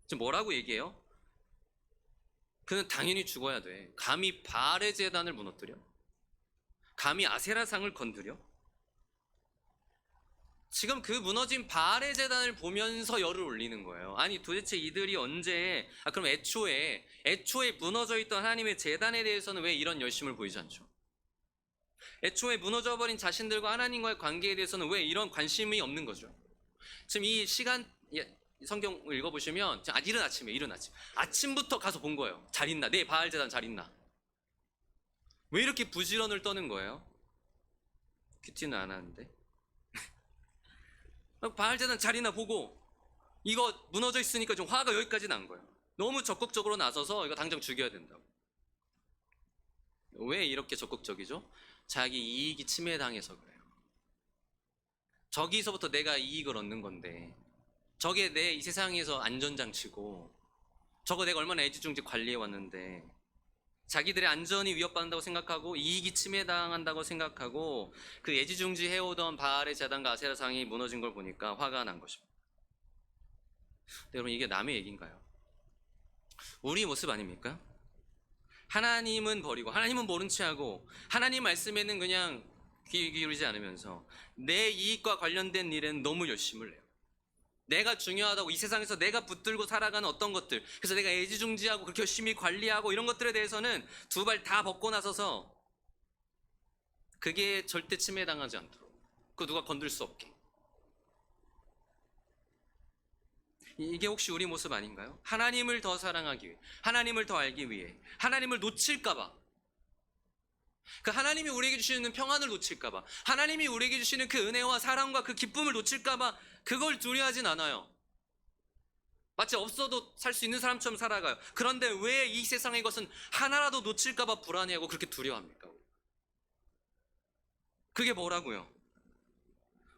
지금 뭐라고 얘기해요? 그는 당연히 죽어야 돼. 감히 바알의 제단을 무너뜨려? 감히 아세라상을 건드려? 지금 그 무너진 바알의 제단을 보면서 열을 올리는 거예요. 아니 도대체 이들이 언제 그럼 애초에 무너져 있던 하나님의 제단에 대해서는 왜 이런 열심을 보이지 않죠? 애초에 무너져버린 자신들과 하나님과의 관계에 대해서는 왜 이런 관심이 없는 거죠? 지금 이 시간 성경을 읽어보시면 이른 아침 아침부터 가서 본 거예요. 잘 있나? 내 바알 제단 잘 있나? 왜 이렇게 부지런을 떠는 거예요? 큐티는 안 하는데 바알 제단 잘 있나 보고 이거 무너져 있으니까 좀 화가 여기까지 난 거예요. 너무 적극적으로 나서서 이거 당장 죽여야 된다고. 왜 이렇게 적극적이죠? 자기 이익이 침해당해서 그래요. 저기서부터 내가 이익을 얻는 건데 저게 내 이 세상에서 안전장치고 저거 내가 얼마나 애지중지 관리해 왔는데 자기들의 안전이 위협받는다고 생각하고 이익이 침해당한다고 생각하고 그 애지중지 해오던 바알의 제단과 아세라상이 무너진 걸 보니까 화가 난 것입니다. 여러분 이게 남의 얘기인가요? 우리 모습 아닙니까? 하나님은 버리고 하나님은 모른 채 하고 하나님 말씀에는 그냥 귀 기울이지 않으면서 내 이익과 관련된 일에는 너무 열심을 내요. 내가 중요하다고 이 세상에서 내가 붙들고 살아가는 어떤 것들 그래서 내가 애지중지하고 그렇게 열심히 관리하고 이런 것들에 대해서는 두 발 다 벗고 나서서 그게 절대 침해당하지 않도록 그 누가 건들 수 없게 이게 혹시 우리 모습 아닌가요? 하나님을 더 사랑하기 위해, 하나님을 더 알기 위해, 하나님을 놓칠까봐, 그 하나님이 우리에게 주시는 평안을 놓칠까봐, 하나님이 우리에게 주시는 그 은혜와 사랑과 그 기쁨을 놓칠까봐 그걸 두려워하진 않아요. 마치 없어도 살 수 있는 사람처럼 살아가요. 그런데 왜 이 세상의 것은 하나라도 놓칠까봐 불안해하고 그렇게 두려워합니까? 그게 뭐라고요?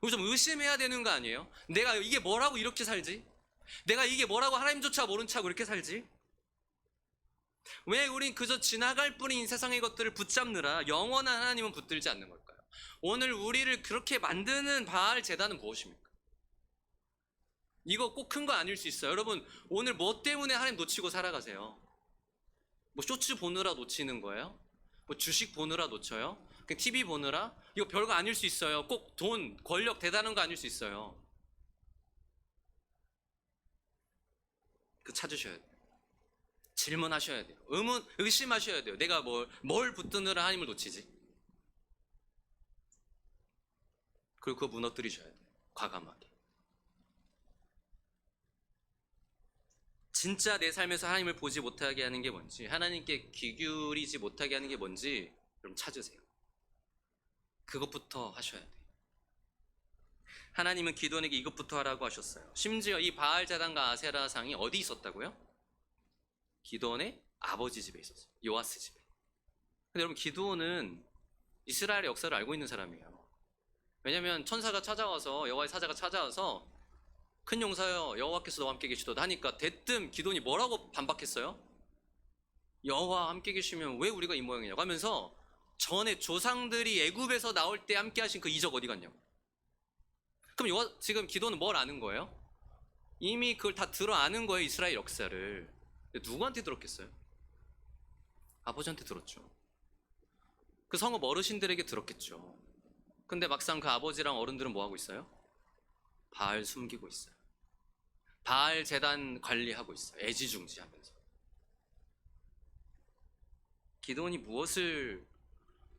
우리 좀 의심해야 되는 거 아니에요? 내가 이게 뭐라고 이렇게 살지? 내가 이게 뭐라고 하나님조차 모른 척하고 이렇게 살지? 왜 우린 그저 지나갈 뿐인 세상의 것들을 붙잡느라 영원한 하나님은 붙들지 않는 걸까요? 오늘 우리를 그렇게 만드는 바알 제단은 무엇입니까? 이거 꼭 큰 거 아닐 수 있어요. 여러분, 오늘 뭐 때문에 하나님 놓치고 살아가세요? 뭐 쇼츠 보느라 놓치는 거예요? 뭐 주식 보느라 놓쳐요? 그냥 TV 보느라? 이거 별거 아닐 수 있어요. 꼭 돈, 권력 대단한 거 아닐 수 있어요. 그 찾으셔야 돼요. 질문하셔야 돼요. 의심하셔야 돼요. 내가 뭘 붙드느라 하나님을 놓치지? 그리고 그거 무너뜨리셔야 돼요. 과감하게. 진짜 내 삶에서 하나님을 보지 못하게 하는 게 뭔지, 하나님께 귀 기울이지 못하게 하는 게 뭔지 좀 찾으세요. 그것부터 하셔야 돼요. 하나님은 기도원에게 이것부터 하라고 하셨어요. 심지어 이 바알자단과 아세라상이 어디 있었다고요? 기도원의 아버지 집에 있었어요. 요아스 집에. 근데 여러분, 기도원은 이스라엘의 역사를 알고 있는 사람이에요. 왜냐하면 천사가 찾아와서, 여호와의 사자가 찾아와서 큰 용사여, 여호와께서 너와 함께 계시도다 하니까 대뜸 기도원이 뭐라고 반박했어요? 여호와 함께 계시면 왜 우리가 이 모양이냐고 하면서 전에 조상들이 애굽에서 나올 때 함께 하신 그 이적 어디 갔냐고. 그럼 지금 기도는 뭘 아는 거예요? 이미 그걸 다 들어 아는 거예요, 이스라엘 역사를. 누구한테 들었겠어요? 아버지한테 들었죠. 그 성읍 어르신들에게 들었겠죠. 근데 막상 그 아버지랑 어른들은 뭐 하고 있어요? 바알 숨기고 있어요. 바알 제단 관리하고 있어요. 애지중지하면서.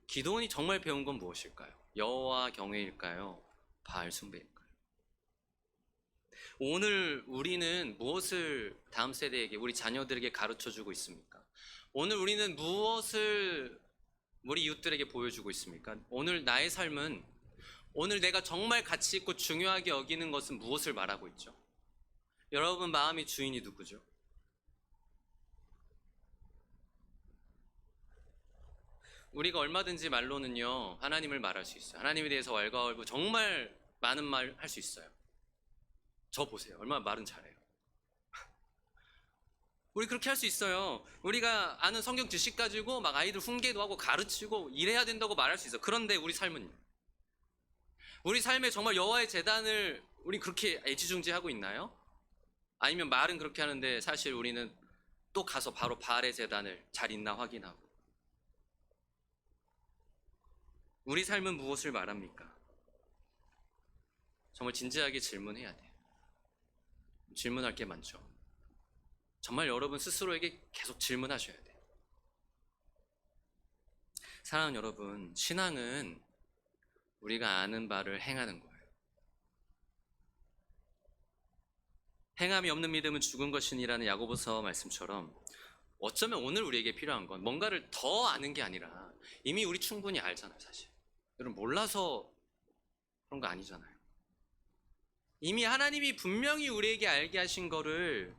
기도원이 정말 배운 건 무엇일까요? 여호와 경외일까요? 바알 숭배일까요? 오늘 우리는 무엇을 다음 세대에게, 우리 자녀들에게 가르쳐주고 있습니까? 오늘 우리는 무엇을 우리 이웃들에게 보여주고 있습니까? 오늘 나의 삶은, 오늘 내가 정말 가치 있고 중요하게 여기는 것은 무엇을 말하고 있죠? 여러분 마음의 주인이 누구죠? 우리가 얼마든지 말로는요, 하나님을 말할 수 있어요. 하나님에 대해서 왈가왈부 정말 많은 말 할 수 있어요. 저 보세요. 얼마나 말은 잘해요. 우리 그렇게 할 수 있어요. 우리가 아는 성경 지식 가지고 막 아이들 훈계도 하고 가르치고 이래야 된다고 말할 수 있어요. 그런데 우리 삶은요? 우리 삶에 정말 여호와의 제단을 우리 그렇게 애지중지하고 있나요? 아니면 말은 그렇게 하는데 사실 우리는 또 가서 바로 바알의 제단을 잘 있나 확인하고. 우리 삶은 무엇을 말합니까? 정말 진지하게 질문해야 돼요. 질문할 게 많죠. 정말 여러분 스스로에게 계속 질문하셔야 돼요. 사랑하는 여러분, 신앙은 우리가 아는 바를 행하는 거예요. 행함이 없는 믿음은 죽은 것이니라는 야고보서 말씀처럼 어쩌면 오늘 우리에게 필요한 건 뭔가를 더 아는 게 아니라 이미 우리 충분히 알잖아요, 사실. 여러분 몰라서 그런 거 아니잖아요. 이미 하나님이 분명히 우리에게 알게 하신 거를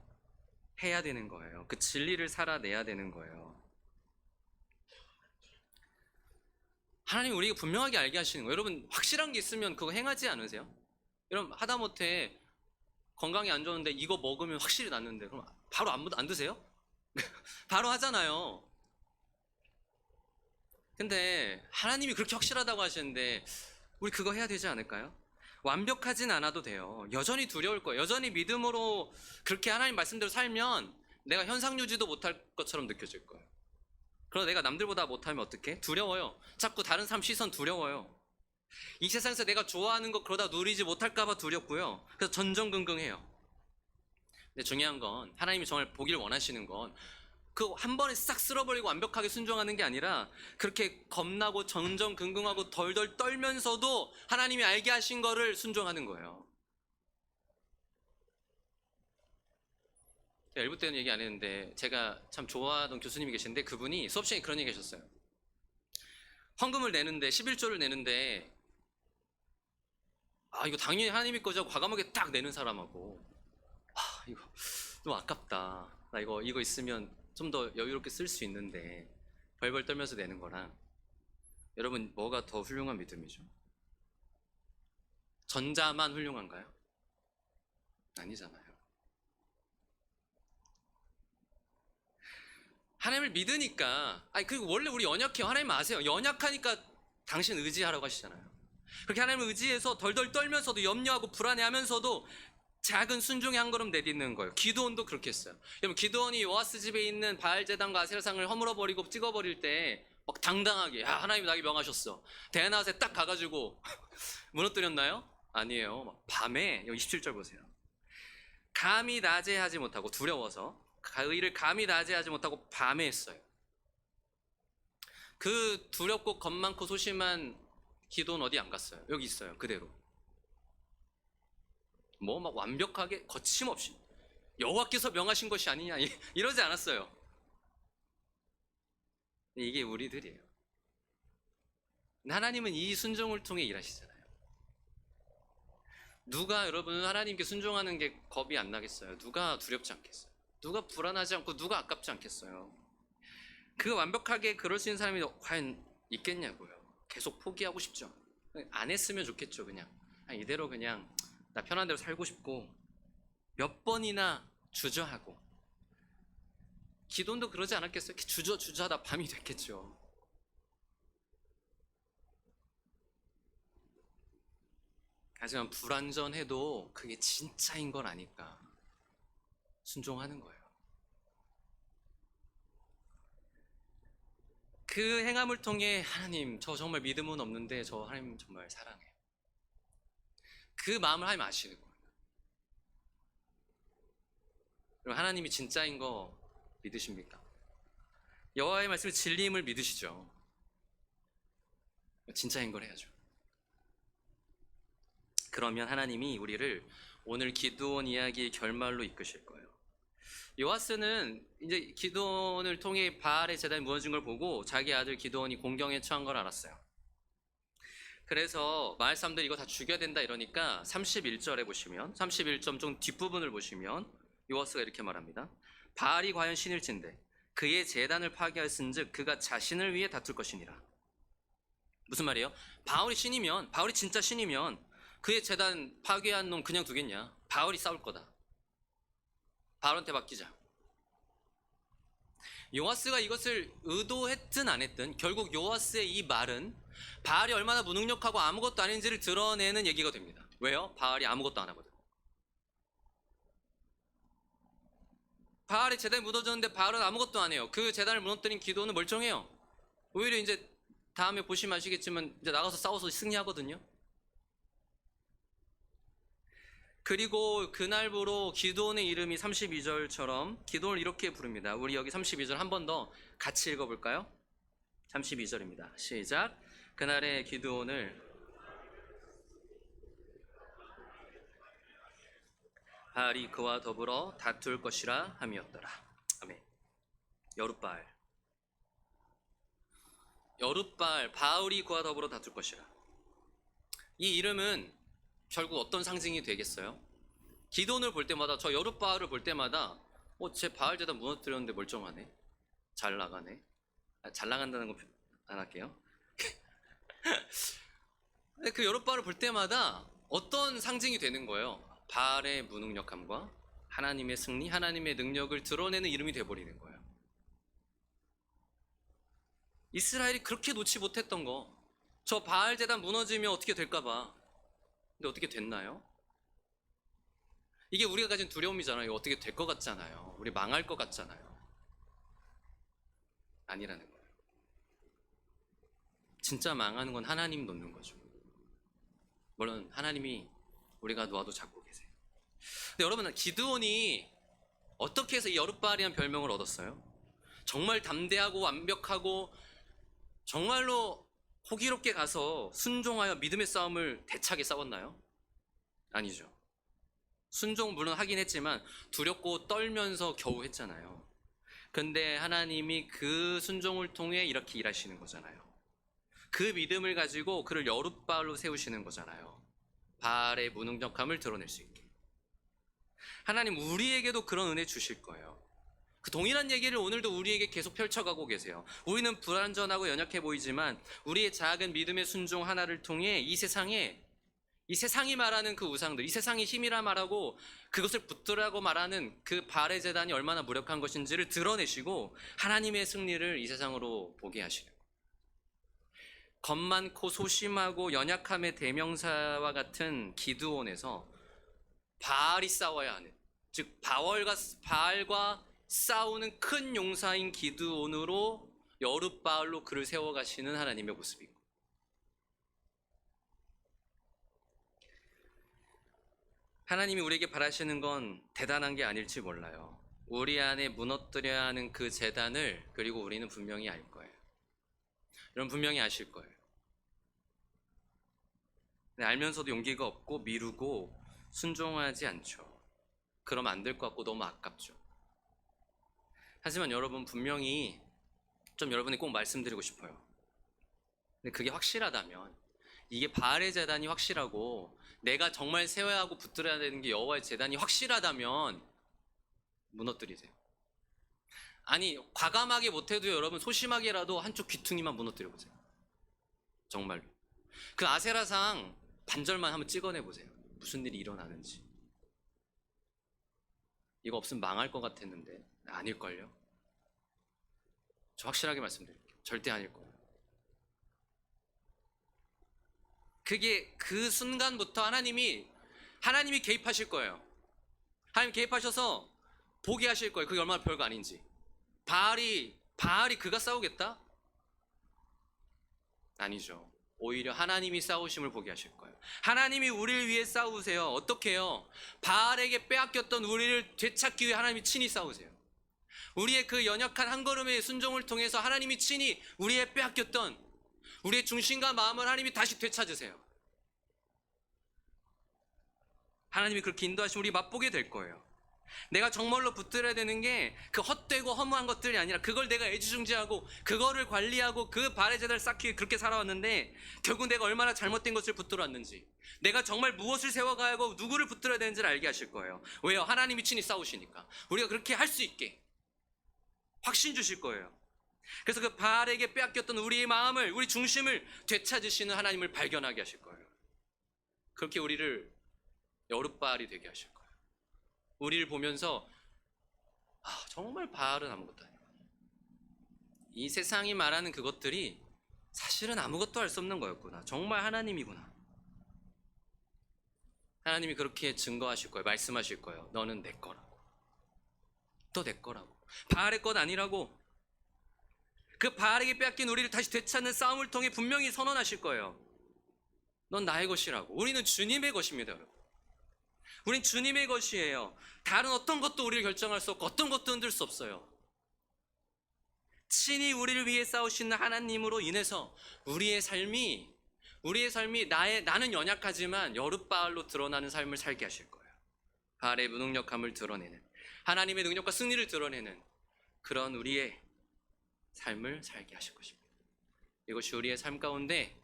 해야 되는 거예요. 그 진리를 살아내야 되는 거예요. 하나님이 우리에게 분명하게 알게 하시는 거예요. 여러분 확실한 게 있으면 그거 행하지 않으세요? 여러분 하다못해 건강이 안 좋은데 이거 먹으면 확실히 낫는데 그럼 바로 안 드세요? 바로 하잖아요. 근데 하나님이 그렇게 확실하다고 하시는데 우리 그거 해야 되지 않을까요? 완벽하진 않아도 돼요. 여전히 두려울 거예요. 여전히 믿음으로 그렇게 하나님 말씀대로 살면 내가 현상 유지도 못할 것처럼 느껴질 거예요. 그러나 내가 남들보다 못하면 어떡해? 두려워요. 자꾸 다른 사람 시선 두려워요. 이 세상에서 내가 좋아하는 거 그러다 누리지 못할까 봐 두렵고요. 그래서 전전긍긍해요. 근데 중요한 건 하나님이 정말 보길 원하시는 건 그 한 번에 싹 쓸어버리고 완벽하게 순종하는 게 아니라 그렇게 겁나고 전전긍긍하고 덜덜 떨면서도 하나님이 알게 하신 거를 순종하는 거예요. 제가 일부 때는 얘기 안 했는데 제가 참 좋아하던 교수님이 계신데 그분이 수업 시간에 그런 얘기 하셨어요. 헌금을 내는데 11조를 내는데 이거 당연히 하나님이 거죠 하고 과감하게 딱 내는 사람하고 이거 좀 아깝다. 나 이거 있으면 좀 더 여유롭게 쓸 수 있는데 벌벌 떨면서 내는 거랑 여러분 뭐가 더 훌륭한 믿음이죠? 전자만 훌륭한가요? 아니잖아요. 하나님을 믿으니까 그리고 원래 우리 연약해요. 하나님 아세요. 연약하니까 당신 의지하라고 하시잖아요. 그렇게 하나님을 의지해서 덜덜 떨면서도 염려하고 불안해하면서도 작은 순종의 한 걸음 내딛는 거예요. 기드온도 그렇게 했어요. 여러분 기드온이 요아스 집에 있는 바알 제단과 아세라상을 허물어버리고 찍어버릴 때 막 당당하게 하나님이 나에게 명하셨어. 대낮에 딱 가가지고 무너뜨렸나요? 아니에요. 막 밤에 여기 27절 보세요. 감히 낮에 하지 못하고 두려워서 의를 감히 낮에 하지 못하고 밤에 했어요. 그 두렵고 겁 많고 소심한 기도는 어디 안 갔어요. 여기 있어요. 그대로. 뭐 막 완벽하게 거침없이 여호와께서 명하신 것이 아니냐 이러지 않았어요. 이게 우리들이에요. 하나님은 이 순종을 통해 일하시잖아요. 누가 여러분 하나님께 순종하는 게 겁이 안 나겠어요? 누가 두렵지 않겠어요? 누가 불안하지 않고 누가 아깝지 않겠어요? 그 완벽하게 그럴 수 있는 사람이 과연 있겠냐고요. 계속 포기하고 싶죠. 안 했으면 좋겠죠. 그냥 이대로 그냥 나 편한 대로 살고 싶고 몇 번이나 주저하고 기도도 그러지 않았겠어요? 주저하다 밤이 됐겠죠. 하지만 불완전해도 그게 진짜인 걸 아니까 순종하는 거예요. 그 행함을 통해 하나님 저 정말 믿음은 없는데 저 하나님 정말 사랑해요. 그 마음을 하나님 아시는 거예요. 그럼 하나님이 진짜인 거 믿으십니까? 여호와의 말씀을 진리임을 믿으시죠? 진짜인 걸 해야죠. 그러면 하나님이 우리를 오늘 기드온 이야기의 결말로 이끄실 거예요. 요아스는 이제 기드온을 통해 바알의 제단이 무너진 걸 보고 자기 아들 기드온이 공경에 처한 걸 알았어요. 그래서 마을 사람들이 이거 다 죽여야 된다 이러니까 31절에 보시면 31점 좀 뒷부분을 보시면 요아스가 이렇게 말합니다. 바알이 과연 신일진데 그의 제단을 파괴하였은즉 그가 자신을 위해 다툴 것이니라. 무슨 말이에요? 바울이 진짜 신이면 그의 제단 파괴한 놈 그냥 두겠냐? 바울이 싸울 거다. 바울한테 맡기자. 요아스가 이것을 의도했든 안 했든 결국 요아스의 이 말은 바알이 얼마나 무능력하고 아무것도 아닌지를 드러내는 얘기가 됩니다. 왜요? 바알이 아무것도 안 하거든. 바알의 제단이 무너졌는데 바알은 아무것도 안 해요. 그 제단을 무너뜨린 기도는 멀쩡해요. 오히려 이제 다음에 보시면 아시겠지만 이제 나가서 싸워서 승리하거든요. 그리고 그날부로 기드온의 이름이 32절처럼 기드온을 이렇게 부릅니다. 우리 여기 32절 한 번 더 같이 읽어볼까요? 32절입니다. 시작. 그날의 기드온을 바알이 그와 더불어 다툴 것이라 함이었더라. 아멘. 여룻바알, 바울이 그와 더불어 다툴 것이라. 이 이름은 결국 어떤 상징이 되겠어요? 기드온을 볼 때마다 저 여룻바알을 볼 때마다 제 바알 제단 무너뜨렸는데 멀쩡하네. 잘 나가네. 잘 나간다는 거 안 할게요. 그 여룻바알을 볼 때마다 어떤 상징이 되는 거예요? 바알의 무능력함과 하나님의 승리, 하나님의 능력을 드러내는 이름이 되어버리는 거예요. 이스라엘이 그렇게 놓지 못했던 거, 저 바알 제단 무너지면 어떻게 될까봐. 근데 어떻게 됐나요? 이게 우리가 가진 두려움이잖아요. 이거 어떻게 될 것 같잖아요. 우리 망할 것 같잖아요. 아니라는 거예요. 진짜 망하는 건 하나님 놓는 거죠. 물론 하나님이 우리가 놓아도 잡고 계세요. 근데 여러분, 기드온이 어떻게 해서 이 여룻바알이라는 별명을 얻었어요? 정말 담대하고 완벽하고 정말로 호기롭게 가서 순종하여 믿음의 싸움을 대차게 싸웠나요? 아니죠. 순종 물론 하긴 했지만 두렵고 떨면서 겨우 했잖아요. 근데 하나님이 그 순종을 통해 이렇게 일하시는 거잖아요. 그 믿음을 가지고 그를 여룻바알로 세우시는 거잖아요. 바알의 무능력함을 드러낼 수 있게. 하나님 우리에게도 그런 은혜 주실 거예요. 그 동일한 얘기를 오늘도 우리에게 계속 펼쳐가고 계세요. 우리는 불완전하고 연약해 보이지만 우리의 작은 믿음의 순종 하나를 통해 이 세상이 말하는 그 우상들, 이 세상이 힘이라 말하고 그것을 붙들라고 말하는 그 바알의 제단이 얼마나 무력한 것인지를 드러내시고 하나님의 승리를 이 세상으로 보게 하시는 거예요. 겁 많고 소심하고 연약함의 대명사와 같은 기드온에서 바알이 싸워야 하는, 즉 바알과 싸우는 큰 용사인 기드온으로 여룻바알로 그를 세워가시는 하나님의 모습이고, 하나님이 우리에게 바라시는 건 대단한 게 아닐지 몰라요. 우리 안에 무너뜨려야 하는 그 제단을 그리고 우리는 분명히 알 거예요. 여러분 분명히 아실 거예요. 근데 알면서도 용기가 없고 미루고 순종하지 않죠. 그러면 안 될 것 같고 너무 아깝죠. 하지만 여러분 분명히 좀 여러분이 꼭 말씀드리고 싶어요. 근데 그게 확실하다면, 이게 바알의 제단이 확실하고 내가 정말 세워야 하고 붙들어야 되는 게 여호와의 제단이 확실하다면 무너뜨리세요. 아니 과감하게 못해도 여러분 소심하게라도 한쪽 귀퉁이만 무너뜨려 보세요. 정말로. 그 아세라상 반절만 한번 찍어내 보세요. 무슨 일이 일어나는지. 이거 없으면 망할 것 같았는데 아닐걸요? 저 확실하게 말씀드릴게요. 절대 아닐 거예요. 그게 그 순간부터 하나님이 개입하실 거예요. 하나님 개입하셔서 보게 하실 거예요. 그게 얼마나 별거 아닌지. 바알이 그가 싸우겠다? 아니죠. 오히려 하나님이 싸우심을 보게 하실 거예요. 하나님이 우리를 위해 싸우세요. 어떻게 해요? 바알에게 빼앗겼던 우리를 되찾기 위해 하나님이 친히 싸우세요. 우리의 그 연약한 한 걸음의 순종을 통해서 하나님이 친히 우리의 빼앗겼던 우리의 중심과 마음을 하나님이 다시 되찾으세요. 하나님이 그렇게 인도하시면 우리 맛보게 될 거예요. 내가 정말로 붙들어야 되는 게 그 헛되고 허무한 것들이 아니라 그걸 내가 애지중지하고 그거를 관리하고 그 바알의 제단을 쌓기 위해 그렇게 살아왔는데 결국 내가 얼마나 잘못된 것을 붙들어왔는지, 내가 정말 무엇을 세워가야 하고 누구를 붙들어야 되는지를 알게 하실 거예요. 왜요? 하나님이 친히 싸우시니까. 우리가 그렇게 할 수 있게 확신 주실 거예요. 그래서 그 바알에게 빼앗겼던 우리의 마음을, 우리 중심을 되찾으시는 하나님을 발견하게 하실 거예요. 그렇게 우리를 여룻바알이 되게 하실 거예요. 우리를 보면서 정말 바알은 아무것도 아니야. 이 세상이 말하는 그것들이 사실은 아무것도 할 수 없는 거였구나. 정말 하나님이구나. 하나님이 그렇게 증거하실 거예요. 말씀하실 거예요. 너는 내 거라고. 너 내 거라고. 바알의 것 아니라고. 그 바알에게 빼앗긴 우리를 다시 되찾는 싸움을 통해 분명히 선언하실 거예요. 넌 나의 것이라고. 우리는 주님의 것입니다, 여러분. 우린 주님의 것이에요. 다른 어떤 것도 우리를 결정할 수 없고 어떤 것도 흔들 수 없어요. 친히 우리를 위해 싸우시는 하나님으로 인해서 우리의 삶이 나는 연약하지만 여룻바알로 드러나는 삶을 살게 하실 거예요. 바알의 무능력함을 드러내는, 하나님의 능력과 승리를 드러내는 그런 우리의 삶을 살게 하실 것입니다. 이것이 우리의 삶 가운데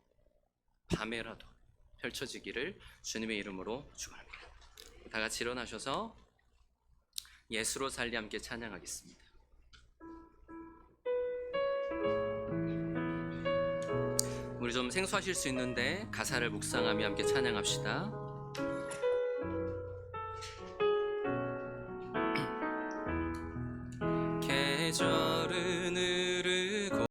밤에라도 펼쳐지기를 주님의 이름으로 축원합니다. 다 같이 일어나셔서 예수로 살리 함께 찬양하겠습니다. 우리 좀 생소하실 수 있는데 가사를 묵상하며 함께 찬양합시다. 계절